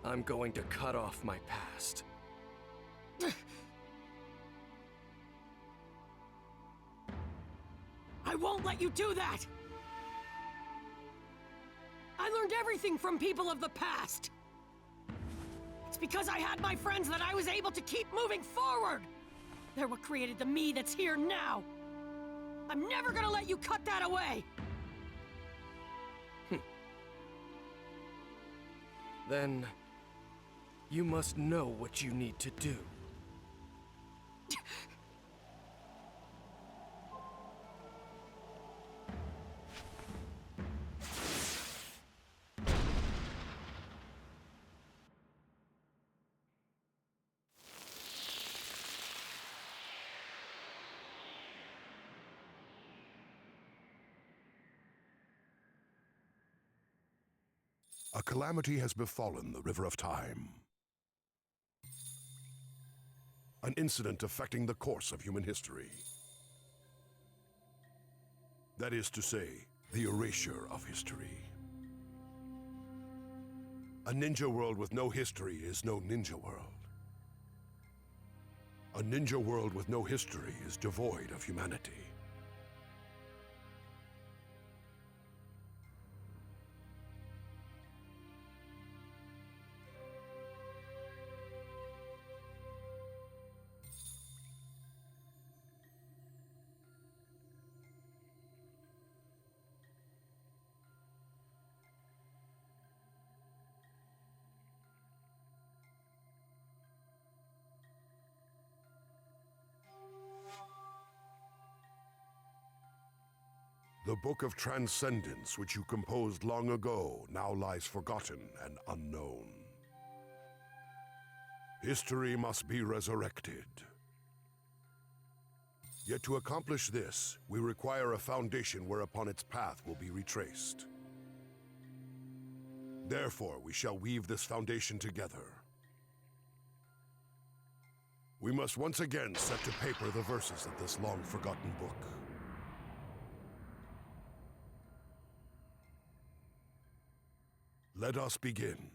I'm going to cut off my past. I won't let you do that! I learned everything from people of the past! It's because I had my friends that I was able to keep moving forward! They're what created the me that's here now! I'm never gonna let you cut that away! Then, you must know what you need to do. A calamity has befallen the River of Time. An incident affecting the course of human history. That is to say, the erasure of history. A ninja world with no history is no ninja world. A ninja world with no history is devoid of humanity. The Book of Transcendence, which you composed long ago, now lies forgotten and unknown. History must be resurrected. Yet to accomplish this, we require a foundation whereupon its path will be retraced. Therefore, we shall weave this foundation together. We must once again set to paper the verses of this long-forgotten book. Let us begin.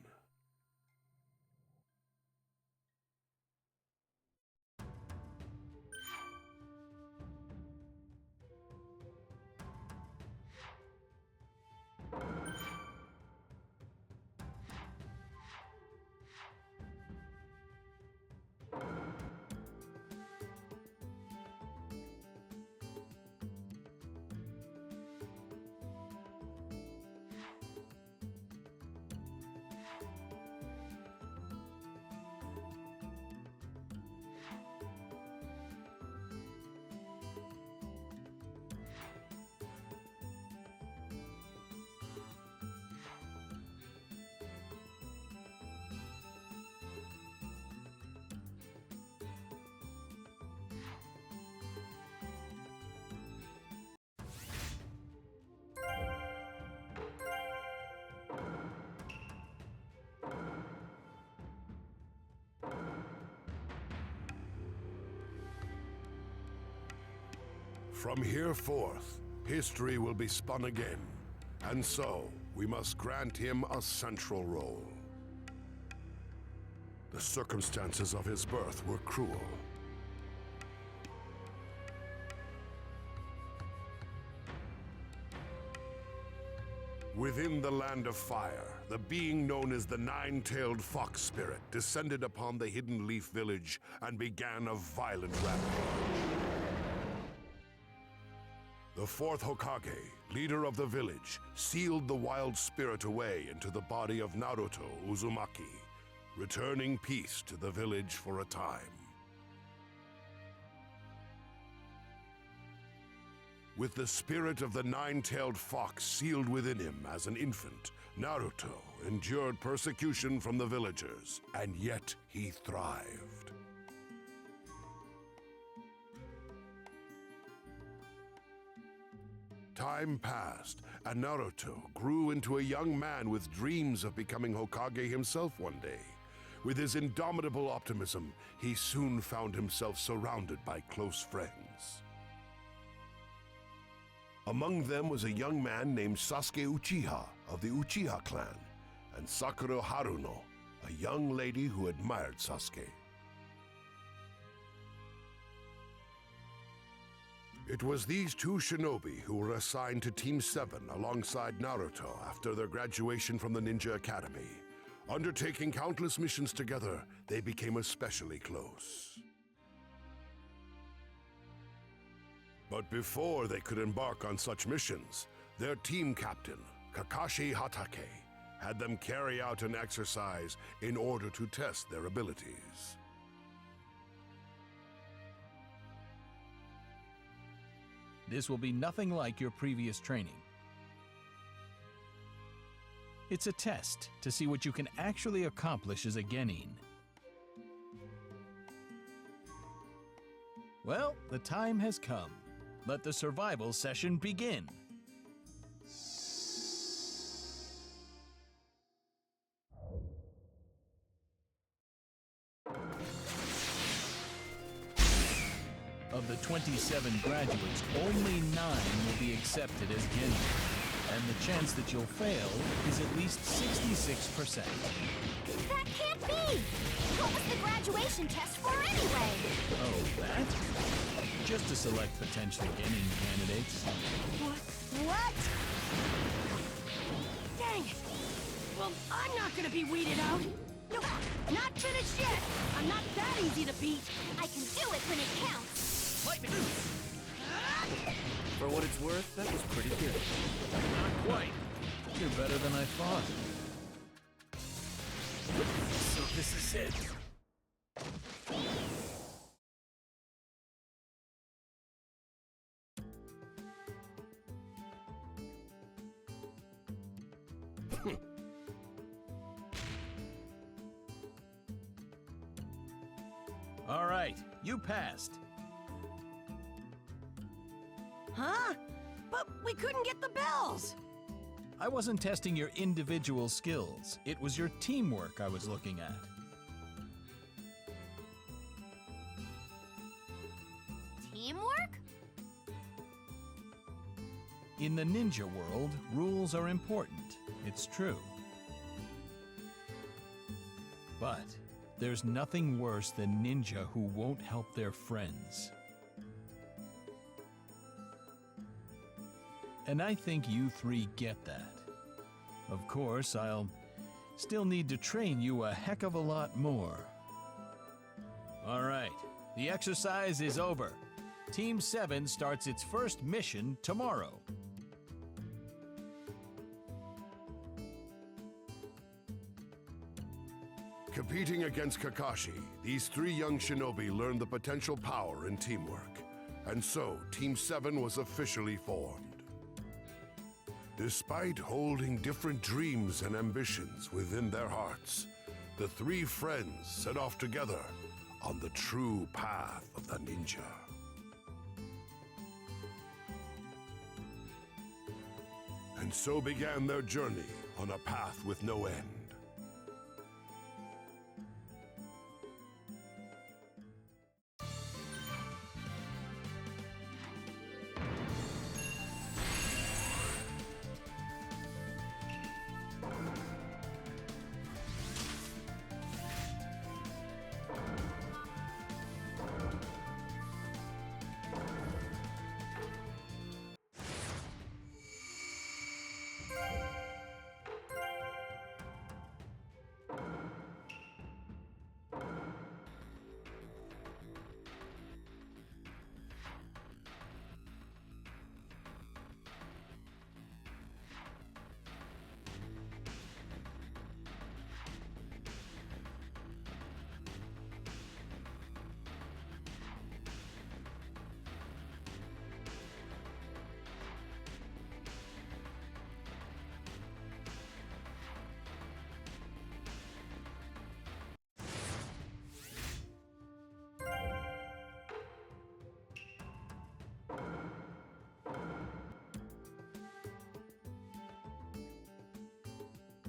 From here forth, history will be spun again, and so we must grant him a central role. The circumstances of his birth were cruel. Within the Land of Fire, the being known as the Nine-Tailed Fox Spirit descended upon the Hidden Leaf Village and began a violent rampage. The fourth Hokage, leader of the village, sealed the wild spirit away into the body of Naruto Uzumaki, returning peace to the village for a time. With the spirit of the Nine-Tailed Fox sealed within him as an infant, Naruto endured persecution from the villagers, and yet he thrived. Time passed, and Naruto grew into a young man with dreams of becoming Hokage himself one day. With his indomitable optimism, he soon found himself surrounded by close friends. Among them was a young man named Sasuke Uchiha of the Uchiha clan, and Sakura Haruno, a young lady who admired Sasuke. It was these two shinobi who were assigned to Team 7 alongside Naruto after their graduation from the Ninja Academy. Undertaking countless missions together, they became especially close. But before they could embark on such missions, their team captain, Kakashi Hatake, had them carry out an exercise in order to test their abilities. This will be nothing like your previous training. It's a test to see what you can actually accomplish as a Genin. Well, the time has come. Let the survival session begin. Of the 27 graduates, only 9 will be accepted as Genin, and the chance that you'll fail is at least 66%. That can't be! What was the graduation test for anyway? Oh, that? Just to select potential Genin candidates. What? Dang it! Well, I'm not gonna be weeded out. No, not finished yet. I'm not that easy to beat. I can do it when it counts. Lightning! For what it's worth, that was pretty good. Not quite. You're better than I thought. So this is it. All right, you passed. Huh? But we couldn't get the bells! I wasn't testing your individual skills. It was your teamwork I was looking at. Teamwork? In the ninja world, rules are important. It's true. But there's nothing worse than ninja who won't help their friends. And I think you 3 get that. Of course, I'll still need to train you a heck of a lot more. All right, the exercise is over. Team 7 starts its first mission tomorrow. Competing against Kakashi, these 3 young shinobi learned the potential power in teamwork. And so, Team 7 was officially formed. Despite holding different dreams and ambitions within their hearts, the 3 friends set off together on the true path of the ninja. And so began their journey on a path with no end.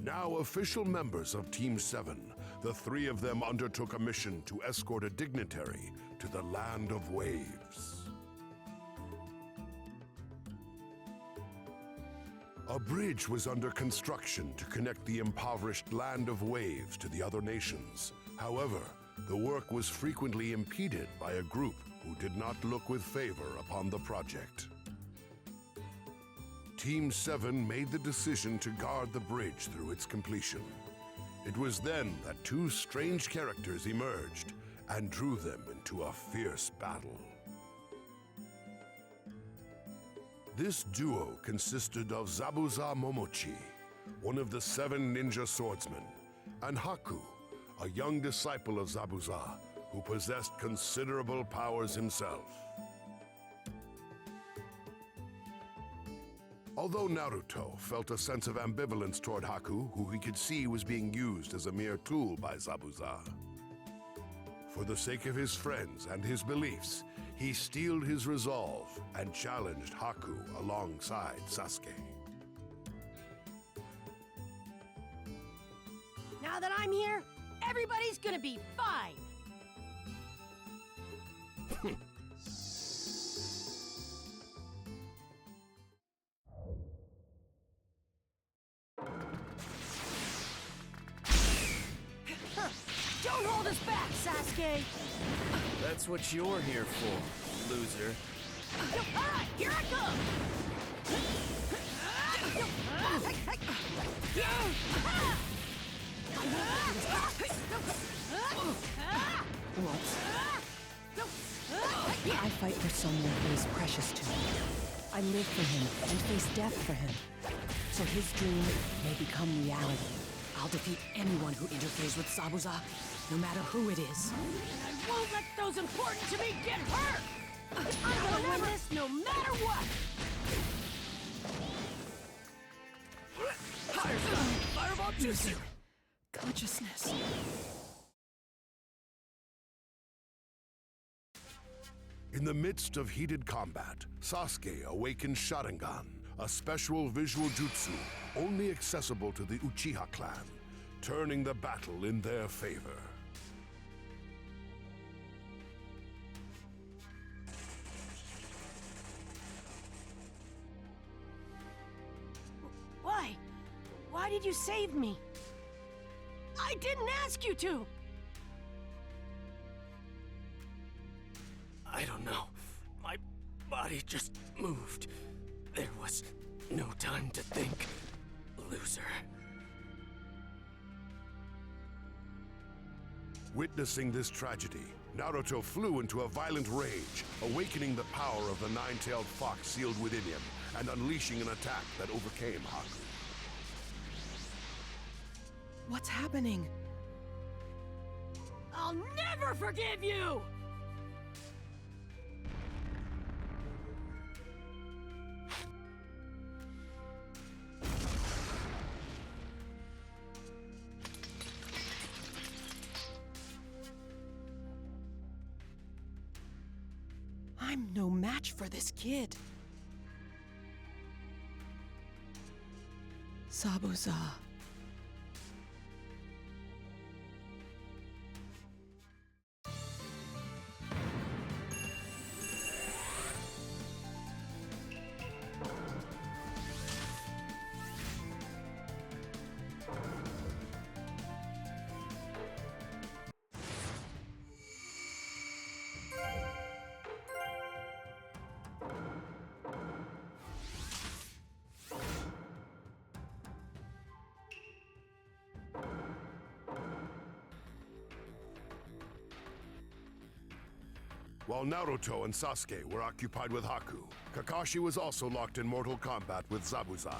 Now official members of Team 7, the 3 of them undertook a mission to escort a dignitary to the Land of Waves. A bridge was under construction to connect the impoverished land of waves to the other nations. However, the work was frequently impeded by a group who did not look with favor upon the project. Team 7 made the decision to guard the bridge through its completion. It was then that two strange characters emerged and drew them into a fierce battle. This duo consisted of Zabuza Momochi, one of the 7 ninja swordsmen, and Haku, a young disciple of Zabuza who possessed considerable powers himself. Although Naruto felt a sense of ambivalence toward Haku, who he could see was being used as a mere tool by Zabuza, for the sake of his friends and his beliefs, he steeled his resolve and challenged Haku alongside Sasuke. Now that I'm here, everybody's gonna be fine. Don't hold us back, Sasuke! That's what you're here for, loser. Alright, here I come! I fight for someone who is precious to me. I live for him and face death for him. So his dream may become reality. I'll defeat anyone who interferes with Zabuza, no matter who it is. I won't let those important to me get hurt! I'm gonna win this no matter what! Fireball Jutsu! Consciousness. In the midst of heated combat, Sasuke awakened Sharingan, a special visual jutsu only accessible to the Uchiha clan, turning the battle in their favor. Why? Why did you save me? I didn't ask you to! I don't know. My body just moved. There was no time to think, loser. Witnessing this tragedy, Naruto flew into a violent rage, awakening the power of the nine-tailed fox sealed within him and unleashing an attack that overcame Haku. What's happening? I'll never forgive you! I'm no match for this kid. Zabuza. While Naruto and Sasuke were occupied with Haku, Kakashi was also locked in mortal combat with Zabuza.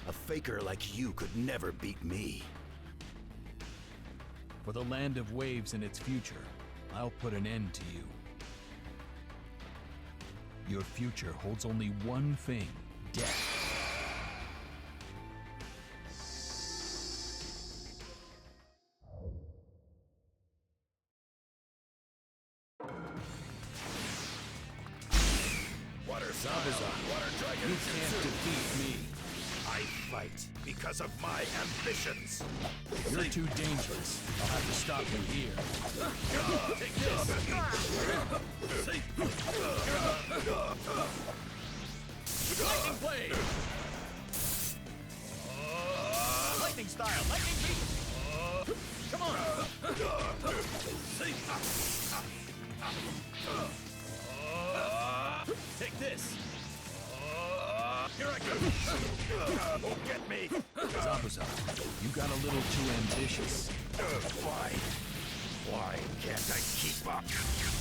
A faker like you could never beat me. For the land of waves and its future, I'll put an end to you. Your future holds only one thing: death. Water Zabuza, Water Dragon. You can't defeat me. I fight because of my ambitions. You're too dangerous. I'll have to stop you here. Take this! Lightning blade! Lightning style! Lightning beat! Come on! Take this! Here I go! Don't get me! Zabuza, you got a little too ambitious. Why? Why can't I keep up?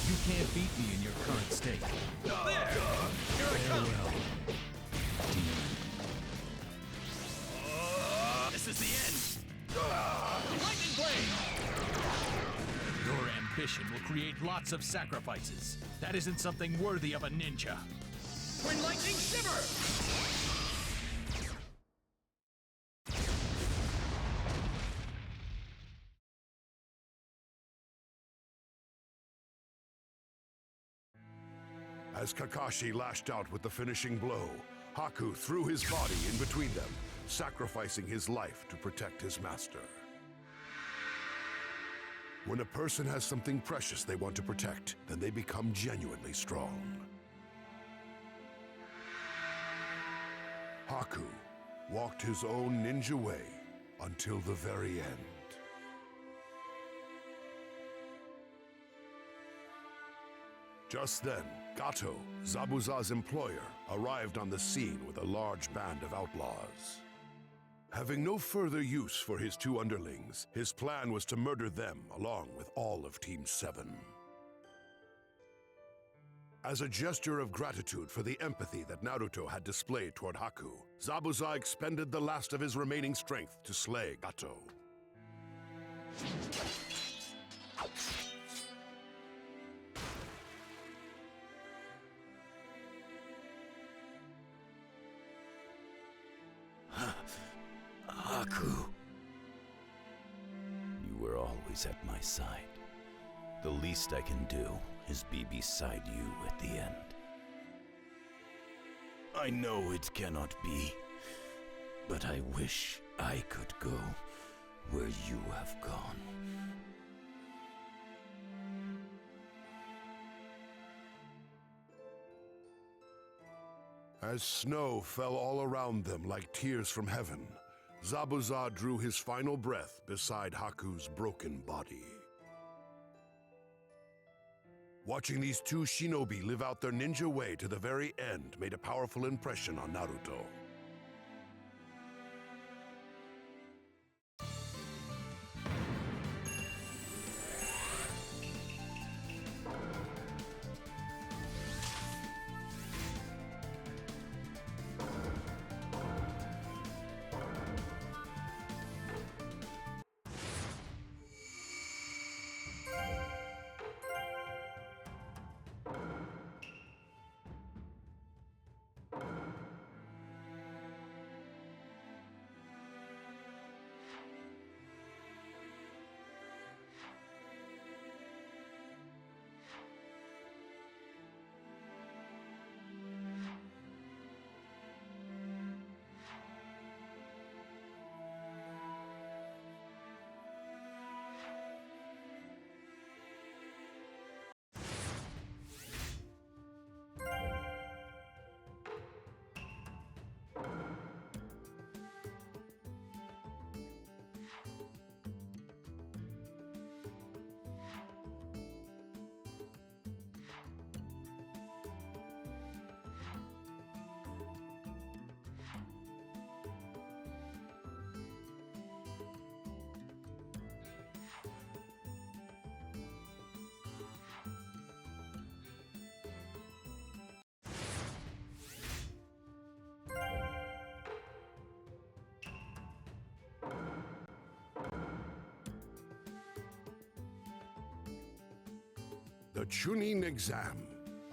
You can't beat me in your current state. There! Here I come! Farewell, demon. This is the end! Lightning blade! Your ambition will create lots of sacrifices. That isn't something worthy of a ninja. Twin lightning shiver! As Kakashi lashed out with the finishing blow, Haku threw his body in between them, sacrificing his life to protect his master. When a person has something precious they want to protect, then they become genuinely strong. Haku walked his own ninja way until the very end. Just then, Gato, Zabuza's employer, arrived on the scene with a large band of outlaws. Having no further use for his two underlings, his plan was to murder them along with all of Team 7. As a gesture of gratitude for the empathy that Naruto had displayed toward Haku, Zabuza expended the last of his remaining strength to slay Gato. Haku. You were always at my side. The least I can do is be beside you at the end. I know it cannot be, but I wish I could go where you have gone. As snow fell all around them like tears from heaven, Zabuza drew his final breath beside Haku's broken body. Watching these two shinobi live out their ninja way to the very end made a powerful impression on Naruto. The Chunin Exam,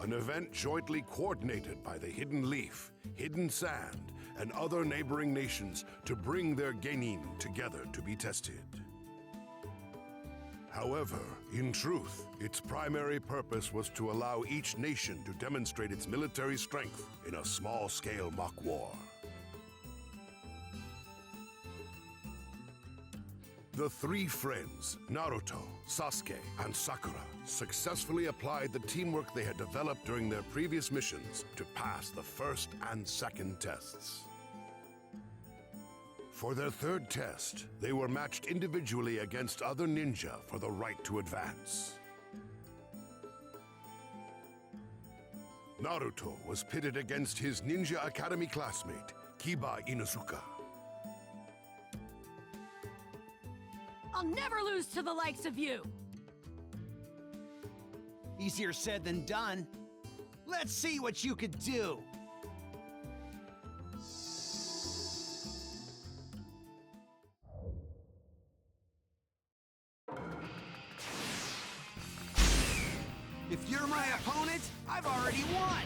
an event jointly coordinated by the Hidden Leaf, Hidden Sand, and other neighboring nations to bring their Genin together to be tested. However, in truth, its primary purpose was to allow each nation to demonstrate its military strength in a small-scale mock war. The three friends, Naruto, Sasuke, and Sakura, successfully applied the teamwork they had developed during their previous missions to pass the first and second tests. For their third test, they were matched individually against other ninja for the right to advance. Naruto was pitted against his Ninja Academy classmate, Kiba Inuzuka. I'll never lose to the likes of you! Easier said than done. Let's see what you could do. If you're my opponent, I've already won!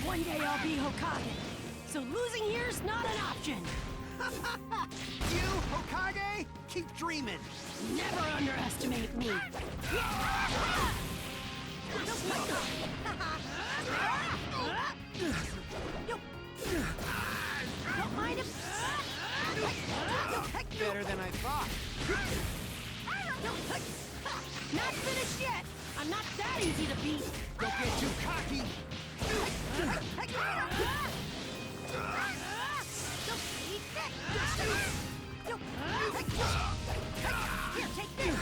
One day I'll be Hokage, so losing here's not an option! You, Hokage? Keep dreaming! Never underestimate me! Don't mind him! Better than I thought. Not finished yet! I'm not that easy to beat! Don't get too cocky! Here, take this!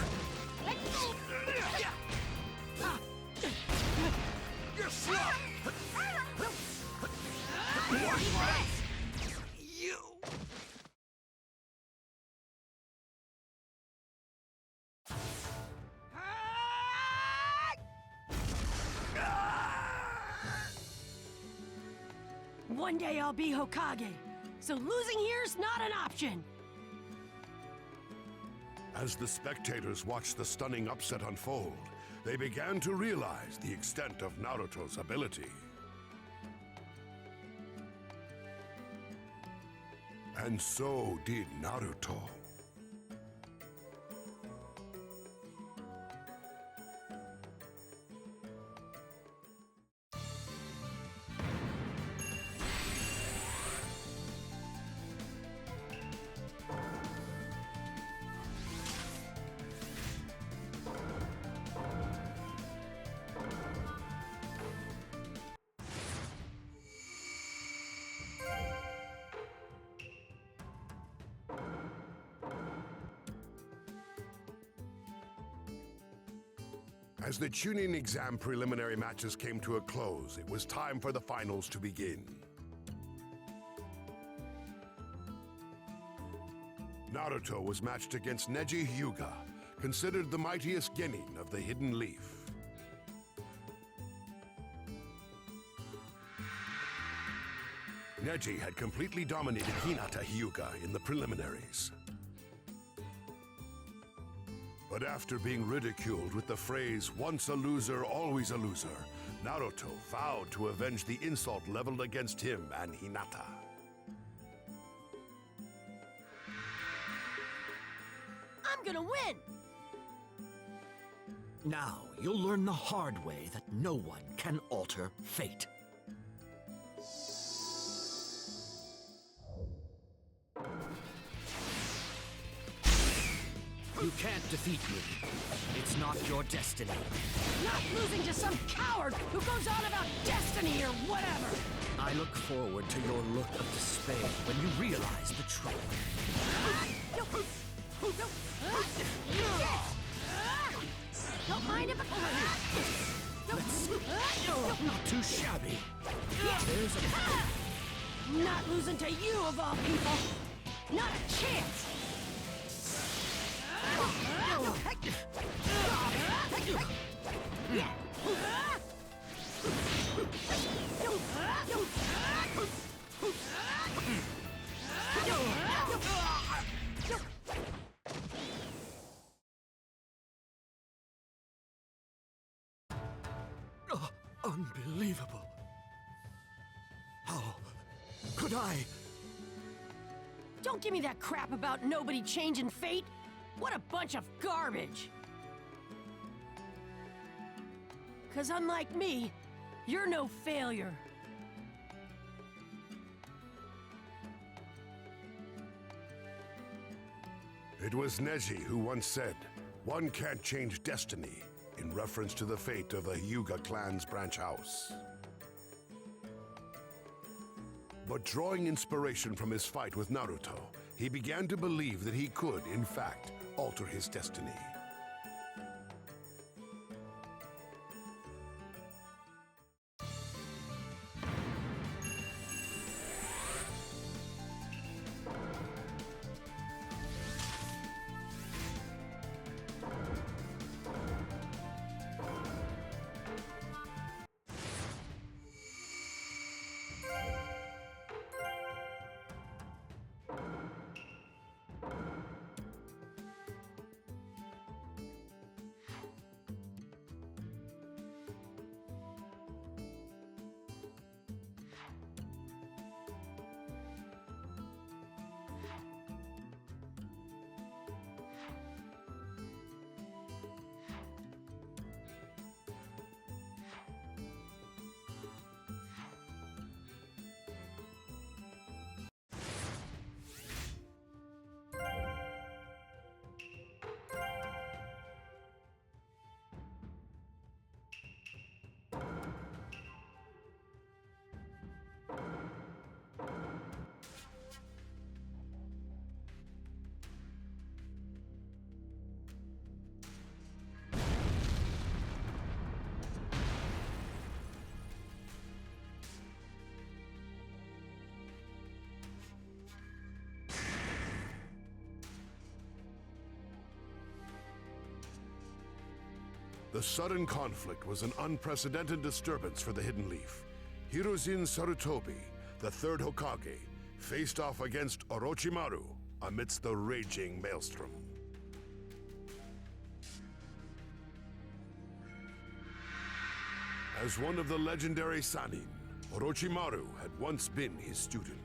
You're slow! You! One day I'll be Hokage, so losing here's not an option! As the spectators watched the stunning upset unfold, they began to realize the extent of Naruto's ability. And so did Naruto. As the Chunin Exam preliminary matches came to a close, it was time for the finals to begin. Naruto was matched against Neji Hyuga, considered the mightiest Genin of the Hidden Leaf. Neji had completely dominated Hinata Hyuga in the preliminaries. But after being ridiculed with the phrase, "once a loser, always a loser," Naruto vowed to avenge the insult leveled against him and Hinata. I'm gonna win! Now, you'll learn the hard way that no one can alter fate. You can't defeat me. It's not your destiny. Not losing to some coward who goes on about destiny or whatever! I look forward to your look of despair when you realize the truth. Don't mind if Not too shabby. There's a... Not losing to you of all people! Not a chance! Unbelievable. How could I? Don't give me that crap about nobody changing fate! What a bunch of garbage! 'Cause unlike me, you're no failure. It was Neji who once said, "One can't change destiny," in reference to the fate of the Hyuga clan's branch house. But drawing inspiration from his fight with Naruto, he began to believe that he could, in fact, alter his destiny. The sudden conflict was an unprecedented disturbance for the Hidden Leaf. Hiruzen Sarutobi, the third Hokage, faced off against Orochimaru amidst the raging maelstrom. As one of the legendary Sannin, Orochimaru had once been his student.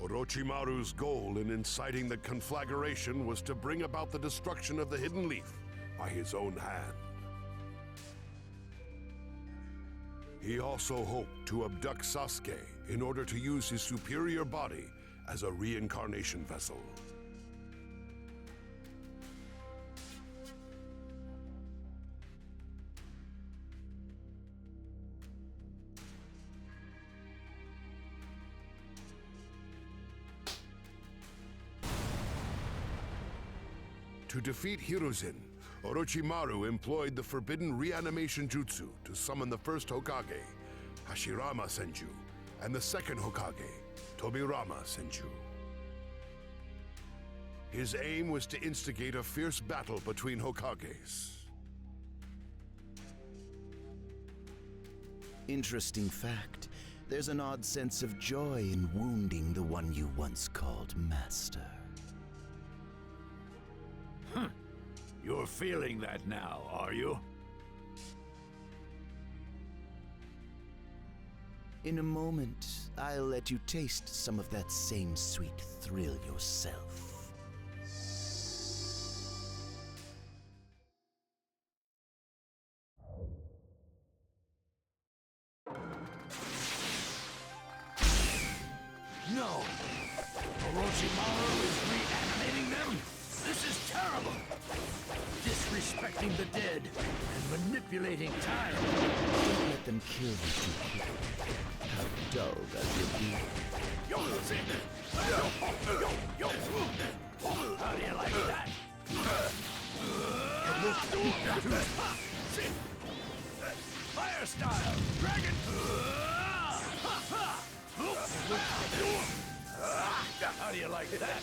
Orochimaru's goal in inciting the conflagration was to bring about the destruction of the Hidden Leaf by his own hand. He also hoped to abduct Sasuke in order to use his superior body as a reincarnation vessel. To defeat Hiruzen, Orochimaru employed the forbidden reanimation jutsu to summon the first Hokage, Hashirama Senju, and the second Hokage, Tobirama Senju. His aim was to instigate a fierce battle between Hokages. Interesting fact. There's an odd sense of joy in wounding the one you once called master. You're feeling that now, are you? In a moment, I'll let you taste some of that same sweet thrill yourself. No! Orochimaru is reanimating them? This is terrible! Disrespecting the dead and manipulating time. Don't let them kill you too quickly. How dull that would be. How do you like that? Fire style! Dragon! How do you like that?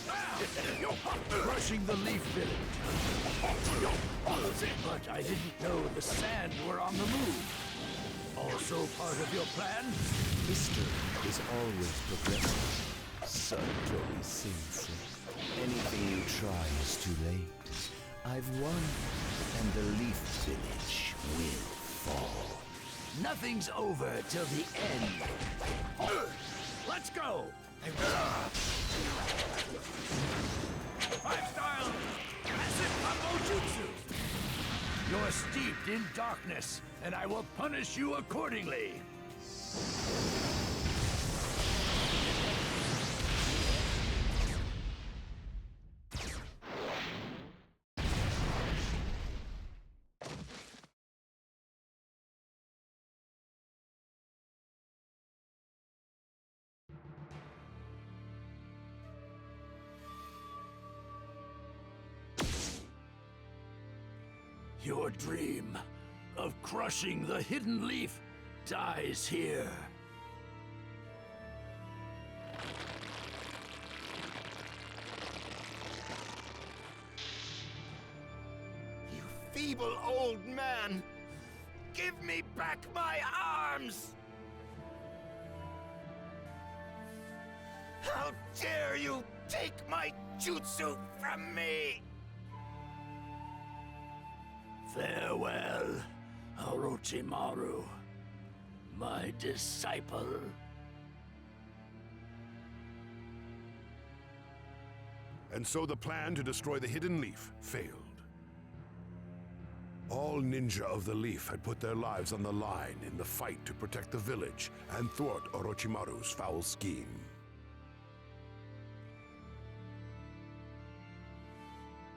Crushing the leaf village. But I didn't know the sand were on the move. Also part of your plan? History is always progressive. Satori Sensei. Anything you try is too late. I've won, and the leaf village will fall. Nothing's over till the end. Let's go! Five-style massive combo jutsu! You're steeped in darkness, and I will punish you accordingly. Your dream of crushing the hidden leaf dies here. You feeble old man! Give me back my arms! How dare you take my jutsu from me! Farewell, Orochimaru, my disciple. And so the plan to destroy the hidden leaf failed. All ninja of the leaf had put their lives on the line in the fight to protect the village and thwart Orochimaru's foul scheme.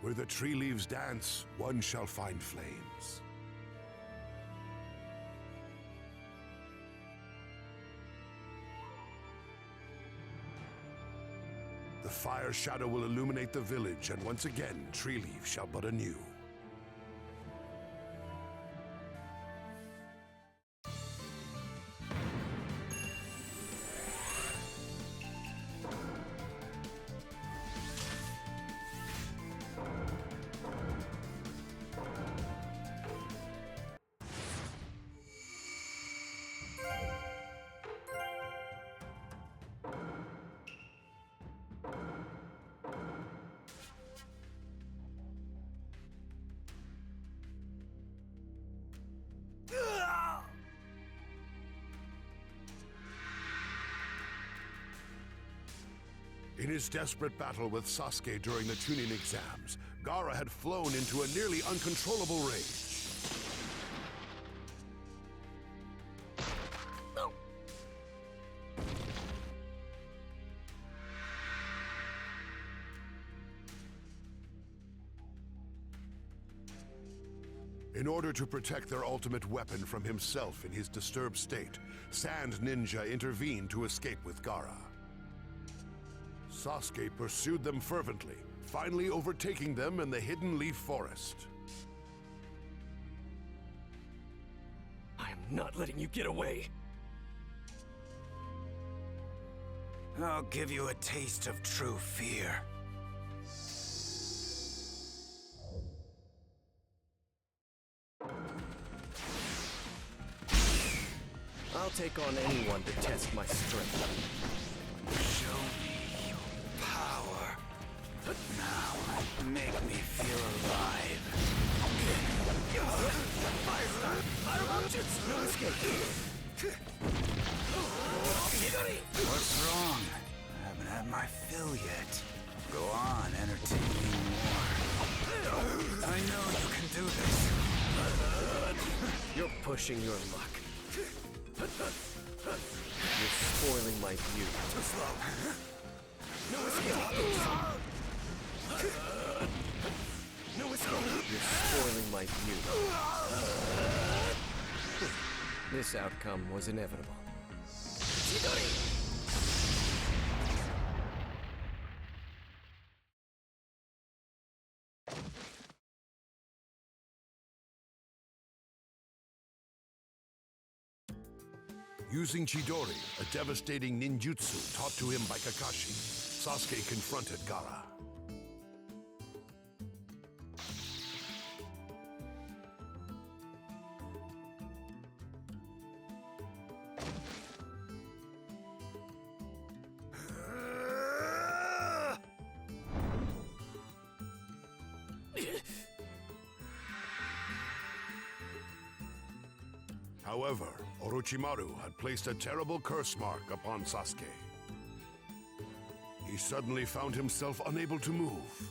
Where the tree leaves dance, one shall find flames. The fire shadow will illuminate the village, and once again, Tree Leaf shall bud anew. In his desperate battle with Sasuke during the Chunin Exams, Gaara had flown into a nearly uncontrollable rage. In order to protect their ultimate weapon from himself in his disturbed state, Sand Ninja intervened to escape with Gaara. Sasuke pursued them fervently, finally overtaking them in the Hidden Leaf Forest. I am not letting you get away. I'll give you a taste of true fear. I'll take on anyone to test my strength. Show me your power. Now, make me feel alive. No escape. What's wrong? I haven't had my fill yet. Go on, entertain me more. I know you can do this. You're pushing your luck. You're spoiling my view. Too slow. No escape. No escape. You're spoiling my view. This outcome was inevitable. Using Chidori, a devastating ninjutsu taught to him by Kakashi, Sasuke confronted Gaara. However, Orochimaru had placed a terrible curse mark upon Sasuke. He suddenly found himself unable to move.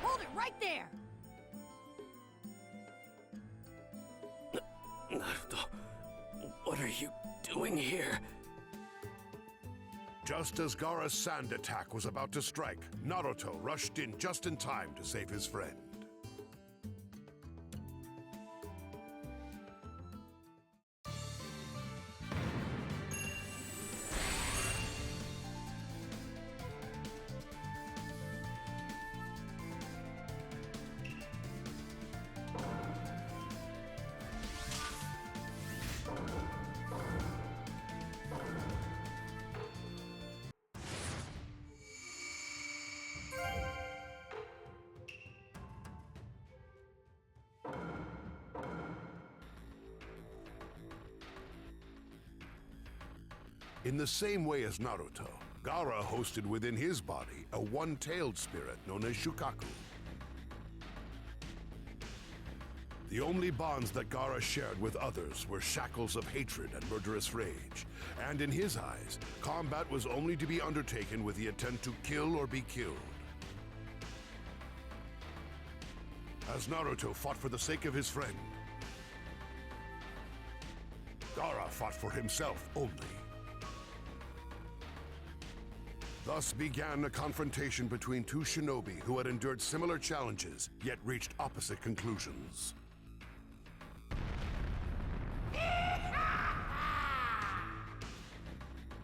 Hold it right there! Naruto, what are you doing here? Just as Gaara's sand attack was about to strike, Naruto rushed in just in time to save his friend. In the same way as Naruto, Gaara hosted within his body a one-tailed spirit known as Shukaku. The only bonds that Gaara shared with others were shackles of hatred and murderous rage, and in his eyes, combat was only to be undertaken with the intent to kill or be killed. As Naruto fought for the sake of his friend, Gaara fought for himself only. Thus began a confrontation between two shinobi who had endured similar challenges, yet reached opposite conclusions.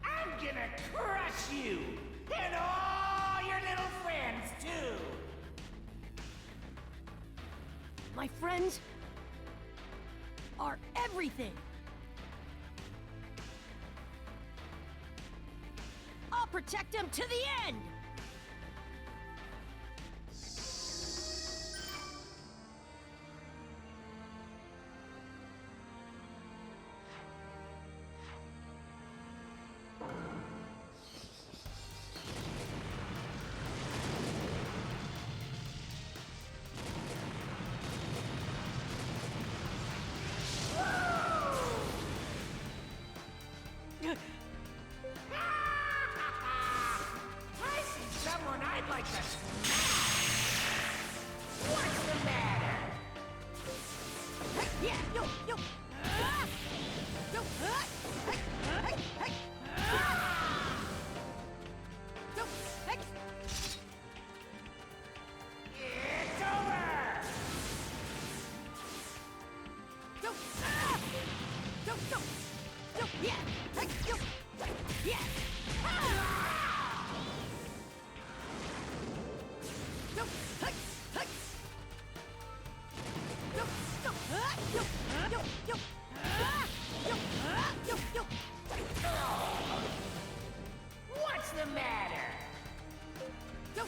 I'm gonna crush you! And all your little friends, too! My friends are everything. I'll protect them to the end! I see someone I'd like to smash! What's the matter? Yeah, yo, yo! Yo, hey, hey, hey! Yo, hey! It's over! Yo, yo, yo! Yo, yeah! Hey, yo! Yeah! Yo, hey, hey! Yo, yo, yo, yo, yo! Yo, yo, yo! What's the matter? Yo,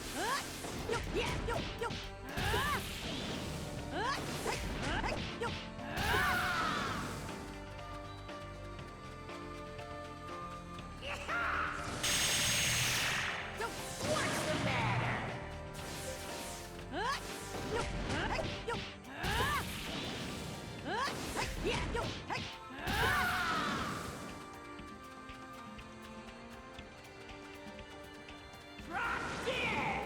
yo, yeah, yo, yo! Hey, hey, yo! Yo, What's the matter? yo, hey, yo! Hey, yeah, yo, hey! Drop dead!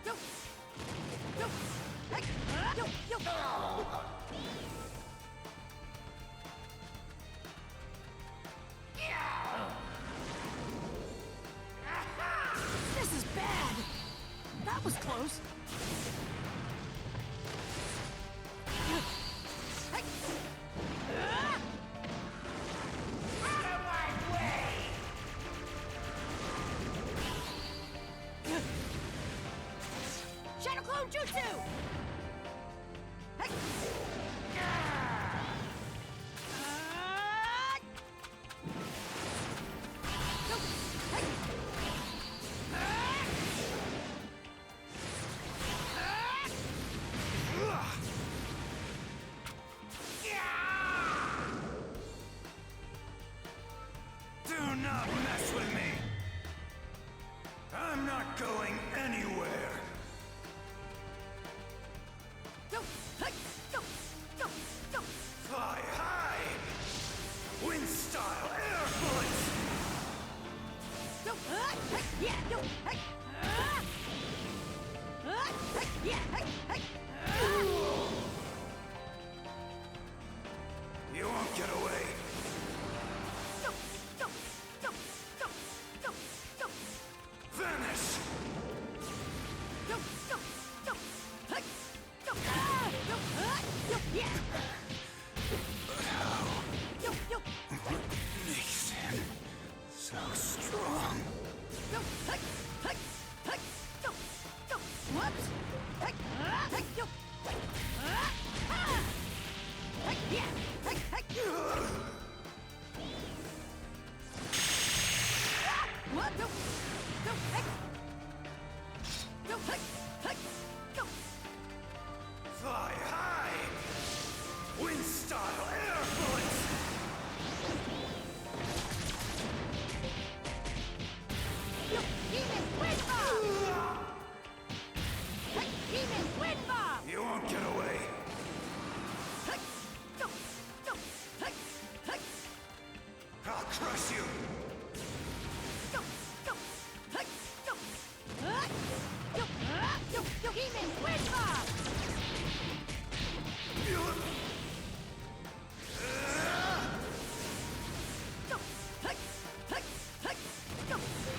Yo, yo, hey, yo, yo! This is bad. That was close. Hey. Out of my way! Shadow Clone Jutsu! Hey. Go. Hey. Do not mess with me! I'm not going anywhere! Go. Hey. Go. Go. Go. Fly high! Wind style air bullets! Go. Hey. Yeah. Yo. Hey. Hey. Yeah. Hey. Hey. You won't get away! Go. Go. Go. Go. Go. Go. Vanish! Go. Go. Go. Hey. Go. Go. Yo. Yeah. Yo. Yo. What makes him so strong? Go. Hey. Hey. Hey. Go. Go. Whoops. Hey. Hey. Yo. Hey. Yeah. Hey. Hey. What? Go. Go. Hey. Go. Hey. Hey. Go. Fly high! Wind style air bullets! Demon Wind Bomb! Demon Wind Bomb! You won't get away. I'll crush you. Demon Wind Bomb!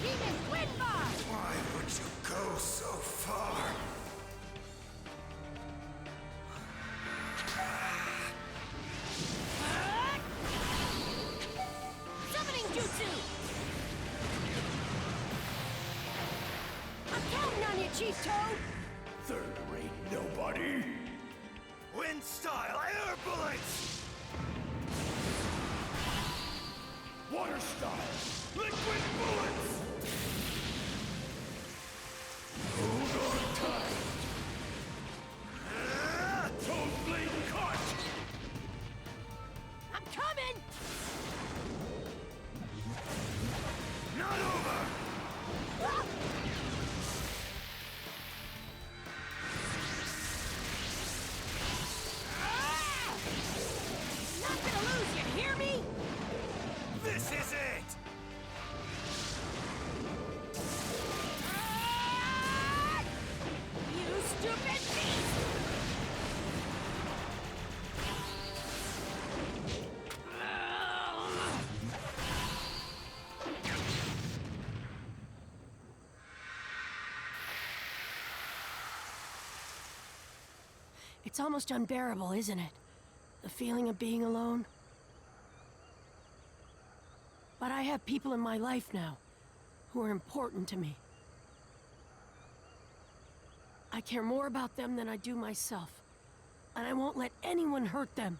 Demon Wind Bomb! Why would you go so far? Summoning Jutsu! I'm counting on you, Chief Toad! Third-rate nobody. Wind style air bullets. Water style liquid bullets. Hold on tight. Toad blade cut. I'm coming! Not over. Not gonna lose, you hear me? This is it. You stupid beast! It's almost unbearable, isn't it? The feeling of being alone. But I have people in my life now who are important to me. I care more about them than I do myself, and I won't let anyone hurt them.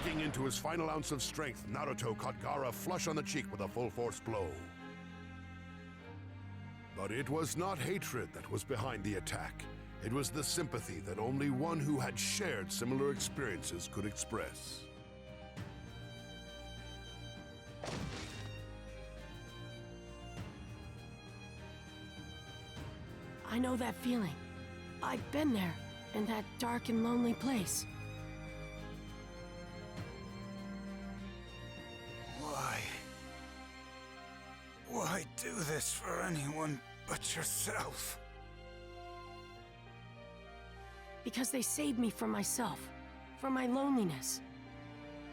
Digging into his final ounce of strength, Naruto caught Gaara flush on the cheek with a full-force blow. But it was not hatred that was behind the attack. It was the sympathy that only one who had shared similar experiences could express. I know that feeling. I've been there, in that dark and lonely place. Why do this for anyone but yourself? Because they saved me from myself, from my loneliness.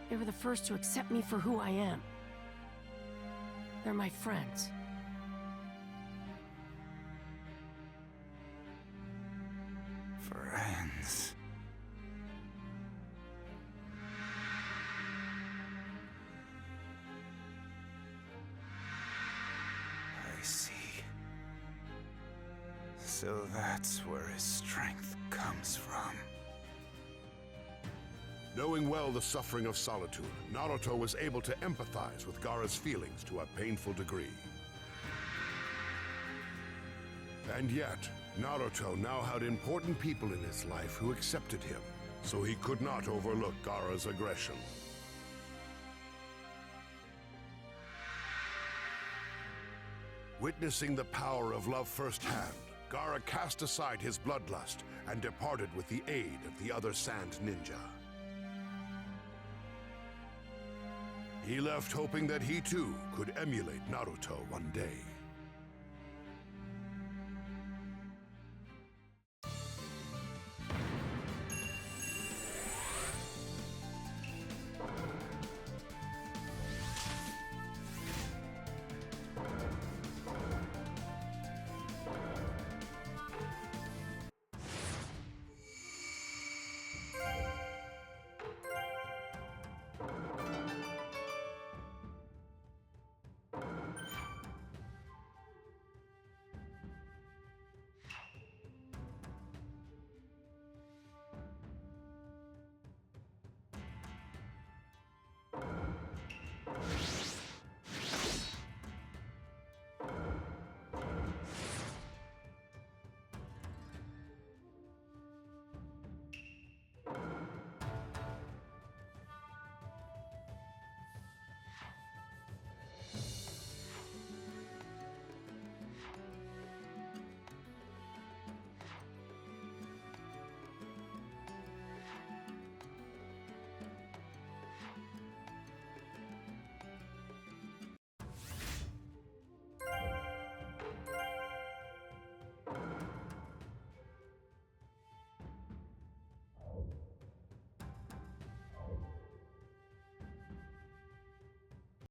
They were the first to accept me for who I am. They're my friends. Friends. I see. So that's where his strength comes from. Knowing well the suffering of solitude, Naruto was able to empathize with Gaara's feelings to a painful degree. And yet, Naruto now had important people in his life who accepted him, so he could not overlook Gaara's aggression. Witnessing the power of love firsthand, Gaara cast aside his bloodlust and departed with the aid of the other Sand Ninja. He left hoping that he too could emulate Naruto one day.